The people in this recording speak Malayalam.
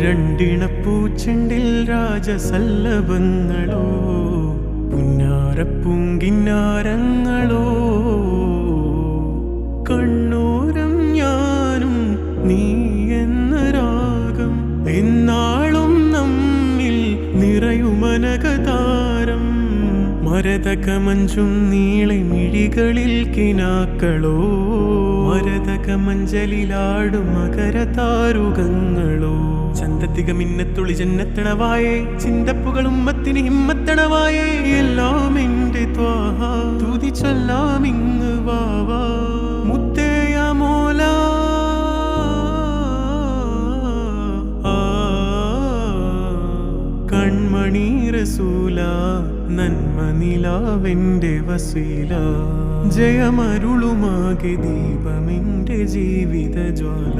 രണ്ടിണപ്പൂച്ചെണ്ടിൽ രാജസല്ലഭങ്ങളോ പുന്നാരപ്പൂങ്കിന്നാരങ്ങളോ കണ്ണൂരം ഞാനും നീ എന്ന രാഗം എന്നാളും നമ്മിൽ നിറയുമനകതാരം മരതകമഞ്ചും നീളെ മിഴികളിൽ കിനാക്കളോ മരതകമഞ്ചലിലാടും മകരതാരുകങ്ങളോ ചന്തത്തിക മിന്നത്തുളി ജന്നത്തണവായേ ചിന്തപ്പുകളും മത്തിന് ഹിമ്മത്തണവായേ എല്ലാം എന്റെ ത്വാഹ തുതി ചൊല്ലാമിങ് വാവാ മുത്തേയ മോല കൺമണി റസൂല നന്മ നിലാവെന്റെ വസീല ജയമരുളുമാകെ ദീപമെന്റെ ജീവിത ജ്വാല